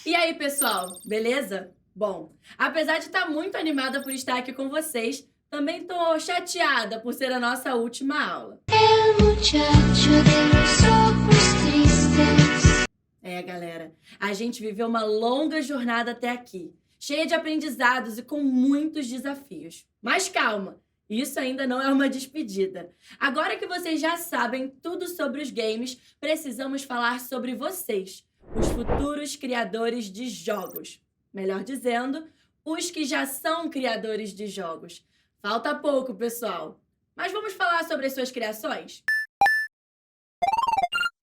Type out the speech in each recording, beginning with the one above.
E aí, pessoal, beleza? Bom, apesar de estar muito animada por estar aqui com vocês, também tô chateada por ser a nossa última aula. Muchacho de los ojos tristes. Galera, a gente viveu uma longa jornada até aqui, cheia de aprendizados e com muitos desafios. Mas calma, isso ainda não é uma despedida. Agora que vocês já sabem tudo sobre os games, precisamos falar sobre vocês, os futuros criadores de jogos. Melhor dizendo, os que já são criadores de jogos. Falta pouco, pessoal. Mas vamos falar sobre as suas criações?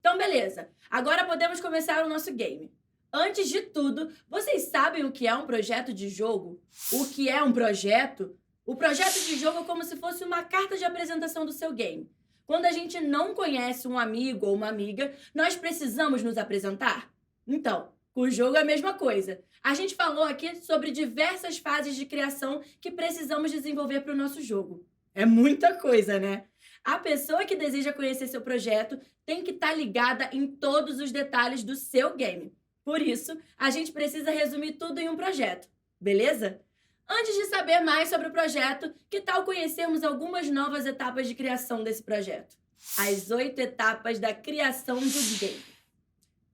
Então, beleza. Agora podemos começar o nosso game. Antes de tudo, vocês sabem o que é um projeto de jogo? O que é um projeto? O projeto de jogo é como se fosse uma carta de apresentação do seu game. Quando a gente não conhece um amigo ou uma amiga, nós precisamos nos apresentar? Então, com o jogo é a mesma coisa. A gente falou aqui sobre diversas fases de criação que precisamos desenvolver para o nosso jogo. É muita coisa, né? A pessoa que deseja conhecer seu projeto tem que estar ligada em todos os detalhes do seu game. Por isso, a gente precisa resumir tudo em um projeto, beleza? Antes de saber mais sobre o projeto, que tal conhecermos algumas novas etapas de criação desse projeto? As 8 etapas da criação do game.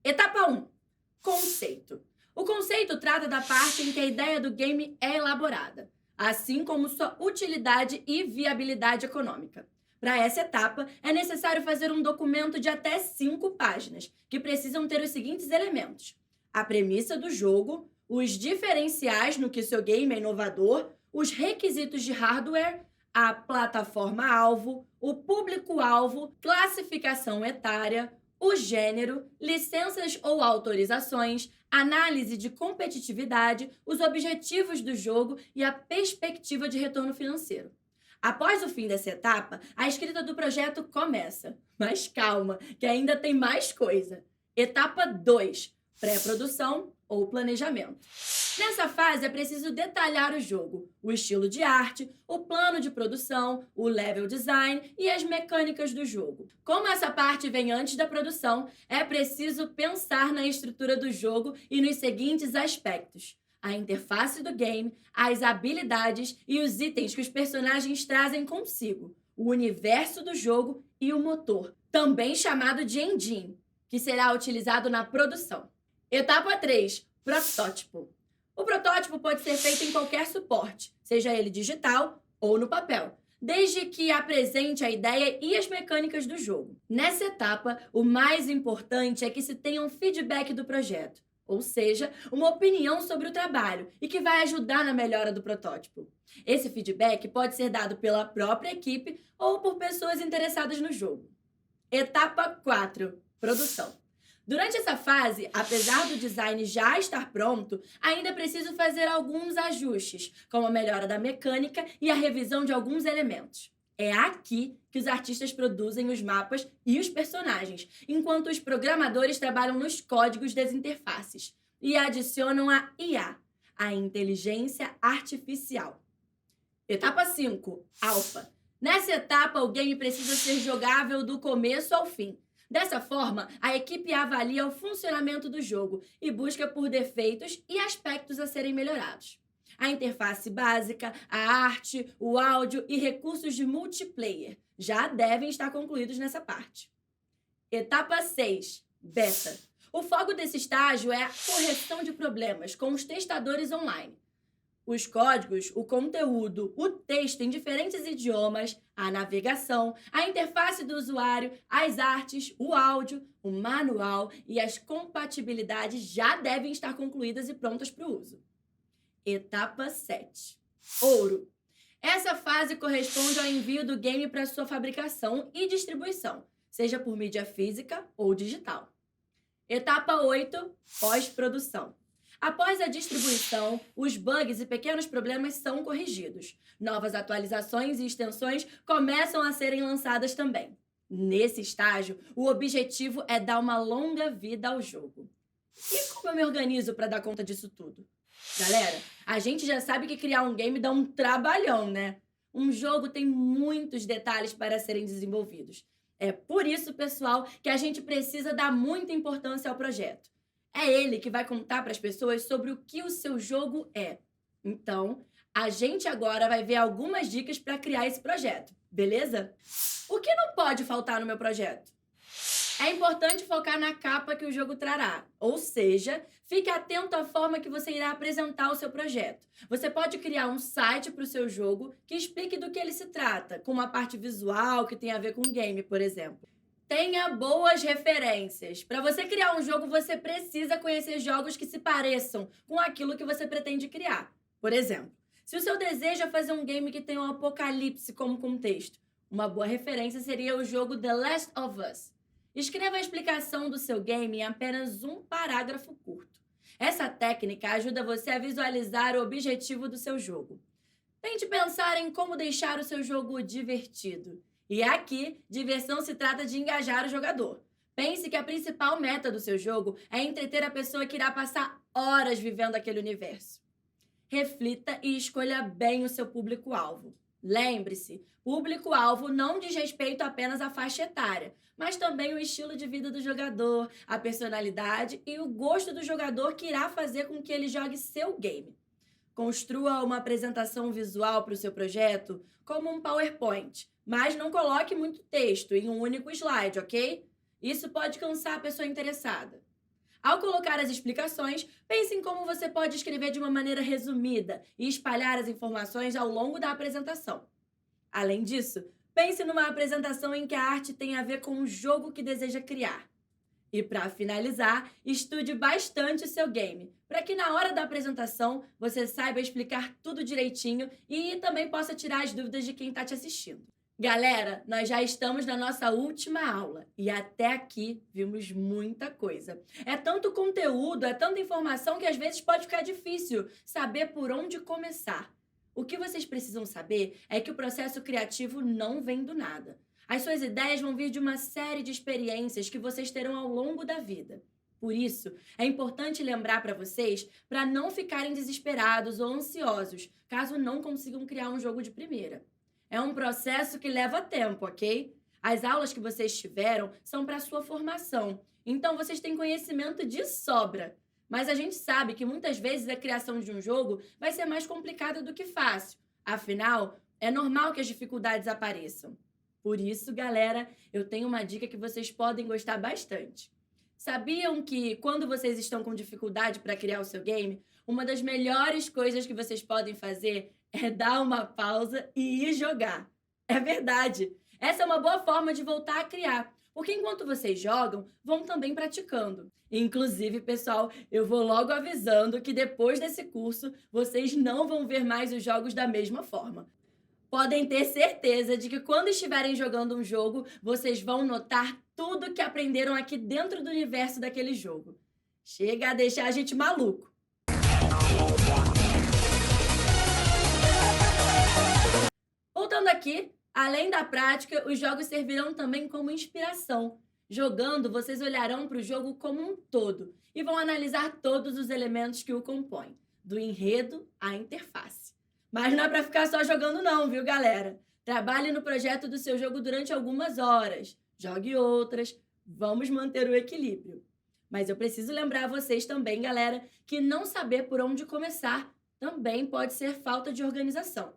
Etapa 1. Conceito. O conceito trata da parte em que a ideia do game é elaborada, assim como sua utilidade e viabilidade econômica. Para essa etapa, é necessário fazer um documento de até 5 páginas, que precisam ter os seguintes elementos: a premissa do jogo, os diferenciais no que seu game é inovador, os requisitos de hardware, a plataforma-alvo, o público-alvo, classificação etária, o gênero, licenças ou autorizações, análise de competitividade, os objetivos do jogo e a perspectiva de retorno financeiro. Após o fim dessa etapa, a escrita do projeto começa. Mas calma, que ainda tem mais coisa. Etapa 2, pré-produção ou planejamento. Nessa fase é preciso detalhar o jogo, o estilo de arte, o plano de produção, o level design e as mecânicas do jogo. Como essa parte vem antes da produção, é preciso pensar na estrutura do jogo e nos seguintes aspectos: a interface do game, as habilidades e os itens que os personagens trazem consigo, o universo do jogo e o motor, também chamado de engine, que será utilizado na produção. Etapa 3, protótipo. O protótipo pode ser feito em qualquer suporte, seja ele digital ou no papel, desde que apresente a ideia e as mecânicas do jogo. Nessa etapa, o mais importante é que se tenha um feedback do projeto, ou seja, uma opinião sobre o trabalho e que vai ajudar na melhora do protótipo. Esse feedback pode ser dado pela própria equipe ou por pessoas interessadas no jogo. Etapa 4, produção. Durante essa fase, apesar do design já estar pronto, ainda é preciso fazer alguns ajustes, como a melhora da mecânica e a revisão de alguns elementos. É aqui que os artistas produzem os mapas e os personagens, enquanto os programadores trabalham nos códigos das interfaces e adicionam a IA, a inteligência artificial. Etapa 5, alfa. Nessa etapa, o game precisa ser jogável do começo ao fim. Dessa forma, a equipe avalia o funcionamento do jogo e busca por defeitos e aspectos a serem melhorados. A interface básica, a arte, o áudio e recursos de multiplayer já devem estar concluídos nessa parte. Etapa 6, beta. O foco desse estágio é a correção de problemas com os testadores online. Os códigos, o conteúdo, o texto em diferentes idiomas, a navegação, a interface do usuário, as artes, o áudio, o manual e as compatibilidades já devem estar concluídas e prontas para o uso. Etapa 7. Ouro. Essa fase corresponde ao envio do game para sua fabricação e distribuição, seja por mídia física ou digital. Etapa 8. Pós-produção. Após a distribuição, os bugs e pequenos problemas são corrigidos. Novas atualizações e extensões começam a serem lançadas também. Nesse estágio, o objetivo é dar uma longa vida ao jogo. E como eu me organizo para dar conta disso tudo? Galera, a gente já sabe que criar um game dá um trabalhão, né? Um jogo tem muitos detalhes para serem desenvolvidos. É por isso, pessoal, que a gente precisa dar muita importância ao projeto. É ele que vai contar para as pessoas sobre o que o seu jogo é. Então, a gente agora vai ver algumas dicas para criar esse projeto, beleza? O que não pode faltar no meu projeto? É importante focar na capa que o jogo trará, ou seja, fique atento à forma que você irá apresentar o seu projeto. Você pode criar um site para o seu jogo que explique do que ele se trata, com uma parte visual que tem a ver com o game, por exemplo. Tenha boas referências. Para você criar um jogo, você precisa conhecer jogos que se pareçam com aquilo que você pretende criar. Por exemplo, se o seu desejo é fazer um game que tenha um apocalipse como contexto, uma boa referência seria o jogo The Last of Us. Escreva a explicação do seu game em apenas um parágrafo curto. Essa técnica ajuda você a visualizar o objetivo do seu jogo. Tente pensar em como deixar o seu jogo divertido. E aqui, diversão se trata de engajar o jogador. Pense que a principal meta do seu jogo é entreter a pessoa que irá passar horas vivendo aquele universo. Reflita e escolha bem o seu público-alvo. Lembre-se, público-alvo não diz respeito apenas à faixa etária, mas também o estilo de vida do jogador, a personalidade e o gosto do jogador que irá fazer com que ele jogue seu game. Construa uma apresentação visual para o seu projeto como um PowerPoint, mas não coloque muito texto em um único slide, ok? Isso pode cansar a pessoa interessada. Ao colocar as explicações, pense em como você pode escrever de uma maneira resumida e espalhar as informações ao longo da apresentação. Além disso, pense numa apresentação em que a arte tem a ver com o jogo que deseja criar. E para finalizar, estude bastante o seu game, para que na hora da apresentação você saiba explicar tudo direitinho e também possa tirar as dúvidas de quem está te assistindo. Galera, nós já estamos na nossa última aula e até aqui vimos muita coisa. É tanto conteúdo, é tanta informação que às vezes pode ficar difícil saber por onde começar. O que vocês precisam saber é que o processo criativo não vem do nada. As suas ideias vão vir de uma série de experiências que vocês terão ao longo da vida. Por isso, é importante lembrar para vocês para não ficarem desesperados ou ansiosos caso não consigam criar um jogo de primeira. É um processo que leva tempo, ok? As aulas que vocês tiveram são para a sua formação, então vocês têm conhecimento de sobra. Mas a gente sabe que muitas vezes a criação de um jogo vai ser mais complicada do que fácil. Afinal, é normal que as dificuldades apareçam. Por isso, galera, eu tenho uma dica que vocês podem gostar bastante. Sabiam que quando vocês estão com dificuldade para criar o seu game, uma das melhores coisas que vocês podem fazer é dar uma pausa e ir jogar? É verdade! Essa é uma boa forma de voltar a criar, porque enquanto vocês jogam, vão também praticando. Inclusive, pessoal, eu vou logo avisando que depois desse curso, vocês não vão ver mais os jogos da mesma forma. Podem ter certeza de que quando estiverem jogando um jogo, vocês vão notar tudo que aprenderam aqui dentro do universo daquele jogo. Chega a deixar a gente maluco. Voltando aqui, além da prática, os jogos servirão também como inspiração. Jogando, vocês olharão para o jogo como um todo e vão analisar todos os elementos que o compõem, do enredo à interface. Mas não é para ficar só jogando não, viu, galera? Trabalhe no projeto do seu jogo durante algumas horas, jogue outras, vamos manter o equilíbrio. Mas eu preciso lembrar vocês também, galera, que não saber por onde começar também pode ser falta de organização.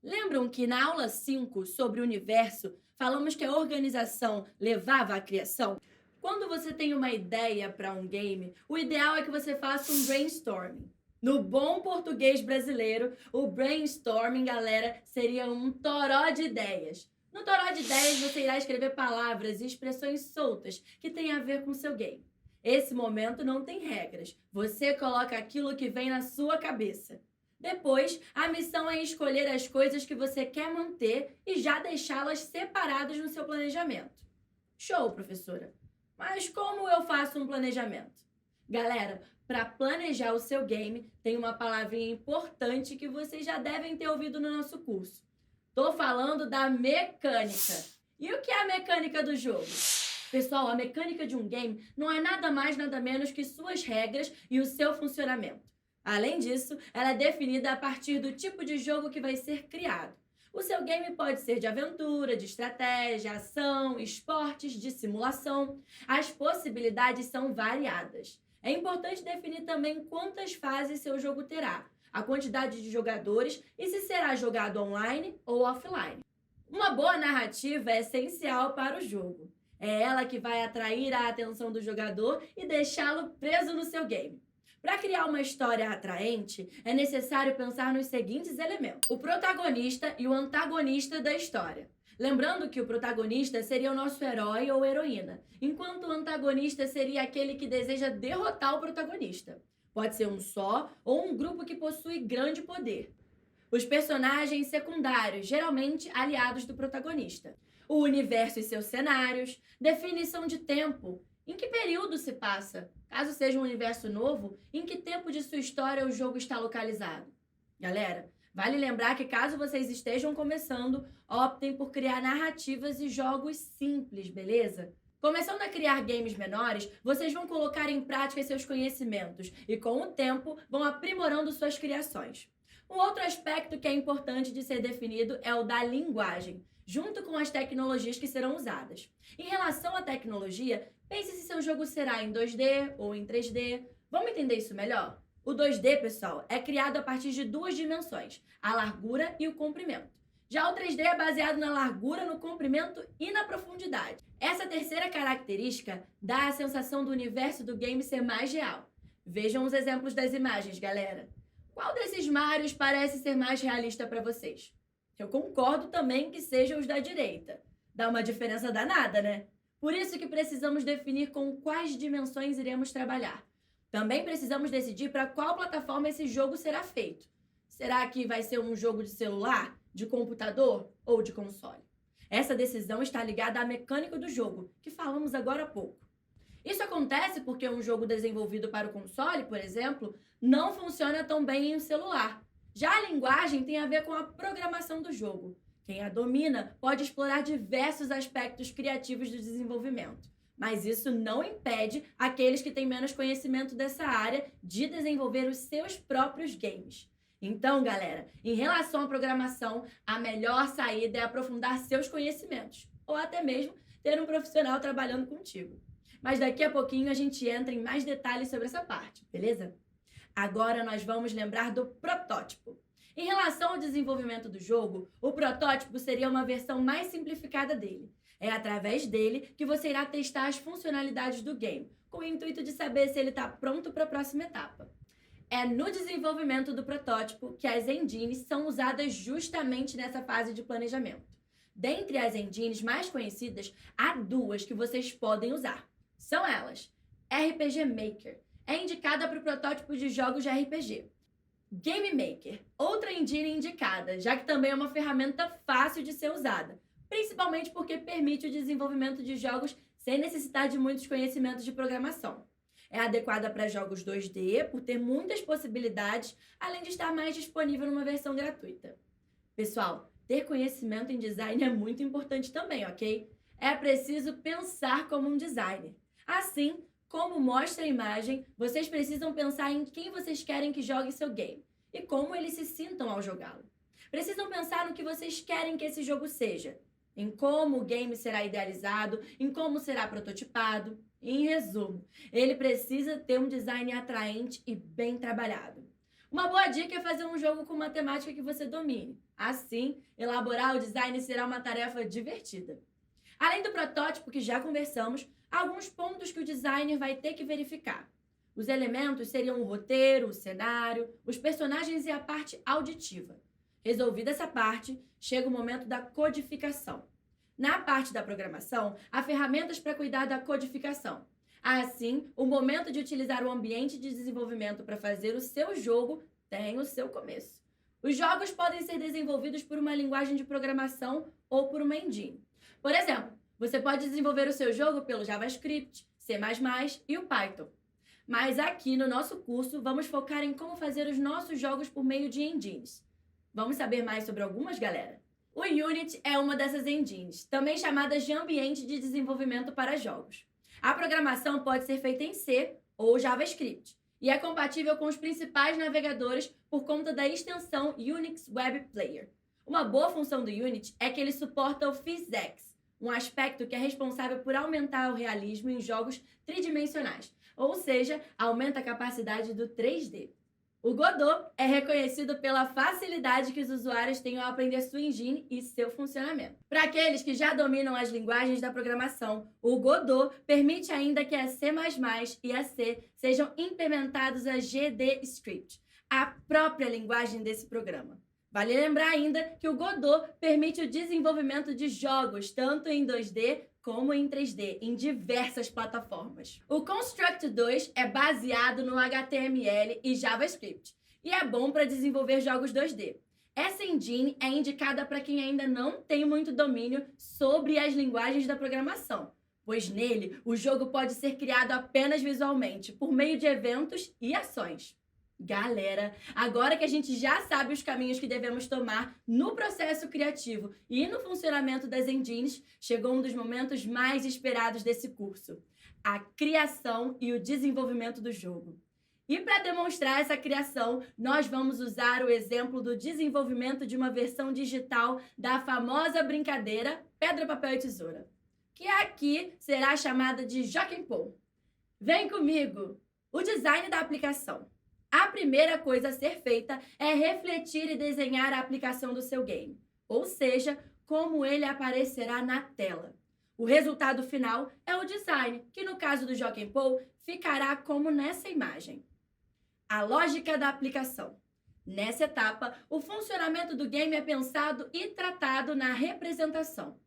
Lembram que na aula 5 sobre o universo, falamos que a organização levava à criação? Quando você tem uma ideia para um game, o ideal é que você faça um brainstorming. No bom português brasileiro, o brainstorming, galera, seria um toró de ideias. No toró de ideias, você irá escrever palavras e expressões soltas que têm a ver com o seu game. Esse momento não tem regras. Você coloca aquilo que vem na sua cabeça. Depois, a missão é escolher as coisas que você quer manter e já deixá-las separadas no seu planejamento. Show, professora! Mas como eu faço um planejamento? Galera, para planejar o seu game, tem uma palavrinha importante que vocês já devem ter ouvido no nosso curso. Tô falando da mecânica. E o que é a mecânica do jogo? Pessoal, a mecânica de um game não é nada mais, nada menos que suas regras e o seu funcionamento. Além disso, ela é definida a partir do tipo de jogo que vai ser criado. O seu game pode ser de aventura, de estratégia, ação, esportes, de simulação. As possibilidades são variadas. É importante definir também quantas fases seu jogo terá, a quantidade de jogadores e se será jogado online ou offline. Uma boa narrativa é essencial para o jogo. É ela que vai atrair a atenção do jogador e deixá-lo preso no seu game. Para criar uma história atraente, é necessário pensar nos seguintes elementos: o protagonista e o antagonista da história. Lembrando que o protagonista seria o nosso herói ou heroína, enquanto o antagonista seria aquele que deseja derrotar o protagonista. Pode ser um só ou um grupo que possui grande poder. Os personagens secundários, geralmente aliados do protagonista. O universo e seus cenários, definição de tempo, em que período se passa, caso seja um universo novo, em que tempo de sua história o jogo está localizado. Galera, vale lembrar que caso vocês estejam começando, optem por criar narrativas e jogos simples, beleza? Começando a criar games menores, vocês vão colocar em prática seus conhecimentos e, com o tempo, vão aprimorando suas criações. Um outro aspecto que é importante de ser definido é o da linguagem, junto com as tecnologias que serão usadas. Em relação à tecnologia, pense se seu jogo será em 2D ou em 3D. Vamos entender isso melhor? O 2D, pessoal, é criado a partir de duas dimensões, a largura e o comprimento. Já o 3D é baseado na largura, no comprimento e na profundidade. Essa terceira característica dá a sensação do universo do game ser mais real. Vejam os exemplos das imagens, galera. Qual desses Marios parece ser mais realista para vocês? Eu concordo também que sejam os da direita. Dá uma diferença danada, né? Por isso que precisamos definir com quais dimensões iremos trabalhar. Também precisamos decidir para qual plataforma esse jogo será feito. Será que vai ser um jogo de celular, de computador ou de console? Essa decisão está ligada à mecânica do jogo, que falamos agora há pouco. Isso acontece porque um jogo desenvolvido para o console, por exemplo, não funciona tão bem em um celular. Já a linguagem tem a ver com a programação do jogo. Quem a domina pode explorar diversos aspectos criativos do desenvolvimento, mas isso não impede aqueles que têm menos conhecimento dessa área de desenvolver os seus próprios games. Então, galera, em relação à programação, a melhor saída é aprofundar seus conhecimentos, ou até mesmo ter um profissional trabalhando contigo. Mas daqui a pouquinho a gente entra em mais detalhes sobre essa parte, beleza? Agora nós vamos lembrar do protótipo. Em relação ao desenvolvimento do jogo, o protótipo seria uma versão mais simplificada dele. É através dele que você irá testar as funcionalidades do game, com o intuito de saber se ele está pronto para a próxima etapa. É no desenvolvimento do protótipo que as engines são usadas justamente nessa fase de planejamento. Dentre as engines mais conhecidas, há duas que vocês podem usar. São elas: RPG Maker, é indicada para o protótipo de jogos de RPG. Game Maker, outra engine indicada, já que também é uma ferramenta fácil de ser usada, principalmente porque permite o desenvolvimento de jogos sem necessitar de muitos conhecimentos de programação. É adequada para jogos 2D por ter muitas possibilidades, além de estar mais disponível numa versão gratuita. Pessoal, ter conhecimento em design é muito importante também, ok? É preciso pensar como um designer. Assim, como mostra a imagem, vocês precisam pensar em quem vocês querem que jogue seu game e como eles se sintam ao jogá-lo. Precisam pensar no que vocês querem que esse jogo seja, em como o game será idealizado, em como será prototipado. Em resumo, ele precisa ter um design atraente e bem trabalhado. Uma boa dica é fazer um jogo com uma temática que você domine. Assim, elaborar o design será uma tarefa divertida. Além do protótipo que já conversamos, há alguns pontos que o designer vai ter que verificar. Os elementos seriam o roteiro, o cenário, os personagens e a parte auditiva. Resolvida essa parte, chega o momento da codificação. Na parte da programação, há ferramentas para cuidar da codificação. Assim, o momento de utilizar o ambiente de desenvolvimento para fazer o seu jogo tem o seu começo. Os jogos podem ser desenvolvidos por uma linguagem de programação ou por uma engine. Por exemplo, você pode desenvolver o seu jogo pelo JavaScript, C++ e o Python. Mas aqui no nosso curso, vamos focar em como fazer os nossos jogos por meio de engines. Vamos saber mais sobre algumas, galera? O Unity é uma dessas engines, também chamadas de ambiente de desenvolvimento para jogos. A programação pode ser feita em C ou JavaScript e é compatível com os principais navegadores por conta da extensão Unix Web Player. Uma boa função do Unity é que ele suporta o PhysX, um aspecto que é responsável por aumentar o realismo em jogos tridimensionais, ou seja, aumenta a capacidade do 3D. O Godot é reconhecido pela facilidade que os usuários têm ao aprender sua engine e seu funcionamento. Para aqueles que já dominam as linguagens da programação, o Godot permite ainda que a C++ e a C sejam implementados a GDScript, a própria linguagem desse programa. Vale lembrar ainda que o Godot permite o desenvolvimento de jogos tanto em 2D como em 3D, em diversas plataformas. O Construct 2 é baseado no HTML e JavaScript e é bom para desenvolver jogos 2D. Essa engine é indicada para quem ainda não tem muito domínio sobre as linguagens da programação, pois nele o jogo pode ser criado apenas visualmente, por meio de eventos e ações. Galera, agora que a gente já sabe os caminhos que devemos tomar no processo criativo e no funcionamento das engines, chegou um dos momentos mais esperados desse curso: a criação e o desenvolvimento do jogo. E para demonstrar essa criação, nós vamos usar o exemplo do desenvolvimento de uma versão digital da famosa brincadeira Pedra, Papel e Tesoura, que aqui será chamada de Jockey Pool. Vem comigo! O design da aplicação. A primeira coisa a ser feita é refletir e desenhar a aplicação do seu game, ou seja, como ele aparecerá na tela. O resultado final é o design, que no caso do Jockey Pool ficará como nessa imagem. A lógica da aplicação. Nessa etapa, o funcionamento do game é pensado e tratado na representação.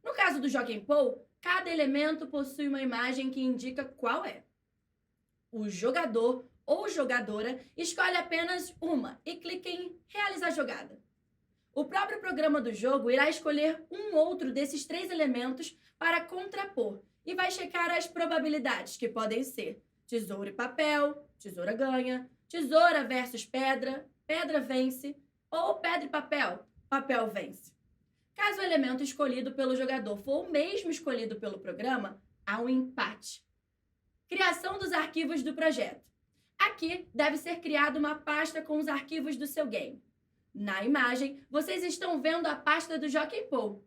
No caso do Jockey Pool, cada elemento possui uma imagem que indica qual é. O jogador ou jogadora escolhe apenas uma e clica em Realizar jogada. O próprio programa do jogo irá escolher um outro desses 3 elementos para contrapor e vai checar as probabilidades, que podem ser tesoura e papel, tesoura ganha, tesoura versus pedra, pedra vence, ou pedra e papel, papel vence. Caso o elemento escolhido pelo jogador for o mesmo escolhido pelo programa, há um empate. Criação dos arquivos do projeto. Aqui deve ser criada uma pasta com os arquivos do seu game. Na imagem, vocês estão vendo a pasta do Jockey Pool.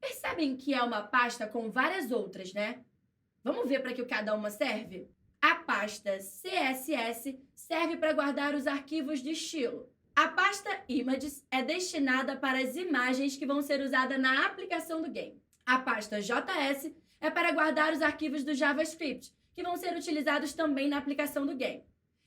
Percebem que é uma pasta com várias outras, né? Vamos ver para que cada uma serve? A pasta CSS serve para guardar os arquivos de estilo. A pasta Images é destinada para as imagens que vão ser usadas na aplicação do game. A pasta JS é para guardar os arquivos do JavaScript, que vão ser utilizados também na aplicação do game.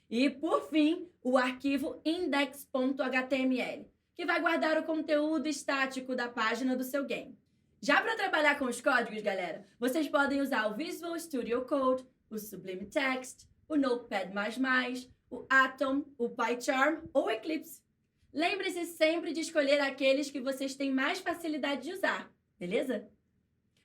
E, por fim, o arquivo index.html, que vai guardar o conteúdo estático da página do seu game. Já para trabalhar com os códigos, galera, vocês podem usar o Visual Studio Code, o Sublime Text, o Notepad++, o Atom, o PyCharm ou o Eclipse. Lembre-se sempre de escolher aqueles que vocês têm mais facilidade de usar, beleza?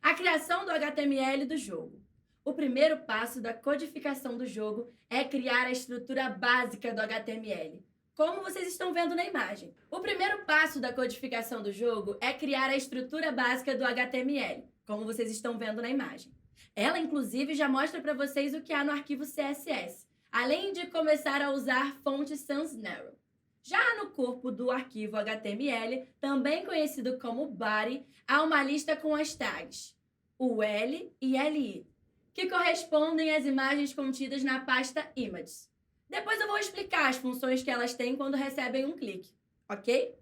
A criação do HTML do jogo. O primeiro passo da codificação do jogo é criar a estrutura básica do HTML, como vocês estão vendo na imagem. O primeiro passo da codificação do jogo é criar a estrutura básica do HTML, como vocês estão vendo na imagem. Ela, inclusive, já mostra para vocês o que há no arquivo CSS, além de começar a usar fonte sans narrow. Já no corpo do arquivo HTML, também conhecido como body, há uma lista com as tags UL e LI, que correspondem às imagens contidas na pasta Images. Depois eu vou explicar as funções que elas têm quando recebem um clique, ok?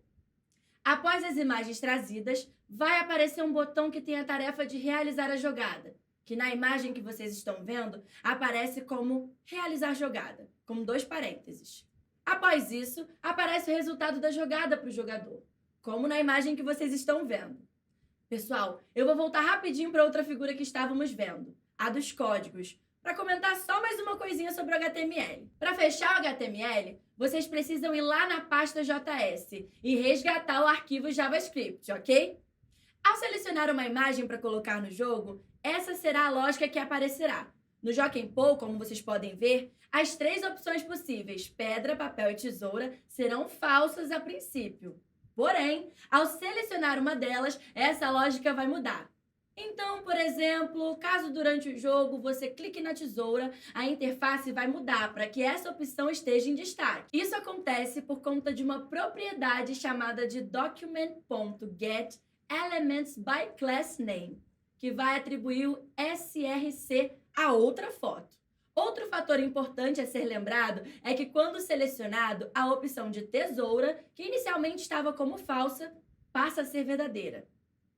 Após as imagens trazidas, vai aparecer um botão que tem a tarefa de realizar a jogada, que na imagem que vocês estão vendo, aparece como realizar jogada, com 2 parênteses. Após isso, aparece o resultado da jogada para o jogador, como na imagem que vocês estão vendo. Pessoal, eu vou voltar rapidinho para outra figura que estávamos vendo, a dos códigos, para comentar só mais uma coisinha sobre o HTML. Para fechar o HTML, vocês precisam ir lá na pasta JS e resgatar o arquivo JavaScript, ok? Ao selecionar uma imagem para colocar no jogo, essa será a lógica que aparecerá. No Jockey Pool, como vocês podem ver, as 3 opções possíveis, pedra, papel e tesoura, serão falsas a princípio. Porém, ao selecionar uma delas, essa lógica vai mudar. Então, por exemplo, caso durante o jogo você clique na tesoura, a interface vai mudar para que essa opção esteja em destaque. Isso acontece por conta de uma propriedade chamada de document.getElementsByClassName, que vai atribuir o SRC a outra foto. Outro fator importante a ser lembrado é que quando selecionado, a opção de tesoura, que inicialmente estava como falsa, passa a ser verdadeira.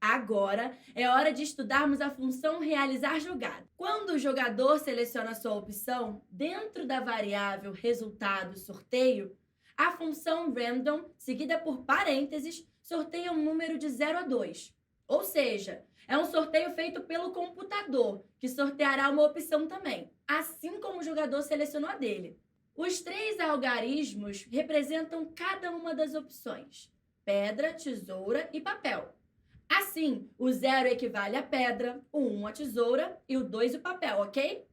Agora é hora de estudarmos a função realizar jogada. Quando o jogador seleciona sua opção, dentro da variável resultado sorteio, a função random, seguida por parênteses, sorteia um número de 0 a 2. Ou seja, é um sorteio feito pelo computador, que sorteará uma opção também, assim como o jogador selecionou a dele. Os 3 algarismos representam cada uma das opções: pedra, tesoura e papel. Assim, o 0 equivale à pedra, o 1 à tesoura e o 2 ao papel, ok?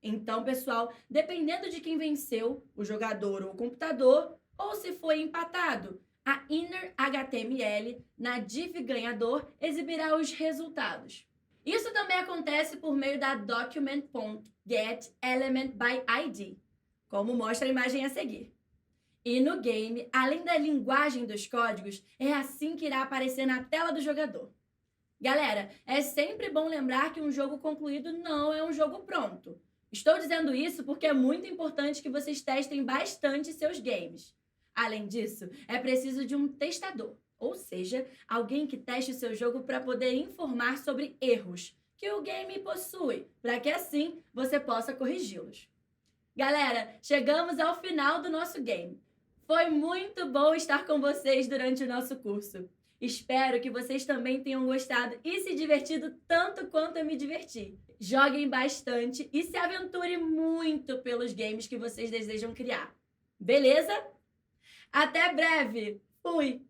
Então, pessoal, dependendo de quem venceu, o jogador ou o computador, ou se foi empatado, a Inner HTML, na div ganhador, exibirá os resultados. Isso também acontece por meio da document.getElementById, como mostra a imagem a seguir. E no game, além da linguagem dos códigos, é assim que irá aparecer na tela do jogador. Galera, é sempre bom lembrar que um jogo concluído não é um jogo pronto. Estou dizendo isso porque é muito importante que vocês testem bastante seus games. Além disso, é preciso de um testador, ou seja, alguém que teste o seu jogo para poder informar sobre erros que o game possui, para que assim você possa corrigi-los. Galera, chegamos ao final do nosso game. Foi muito bom estar com vocês durante o nosso curso. Espero que vocês também tenham gostado e se divertido tanto quanto eu me diverti. Joguem bastante e se aventurem muito pelos games que vocês desejam criar. Beleza? Até breve! Fui!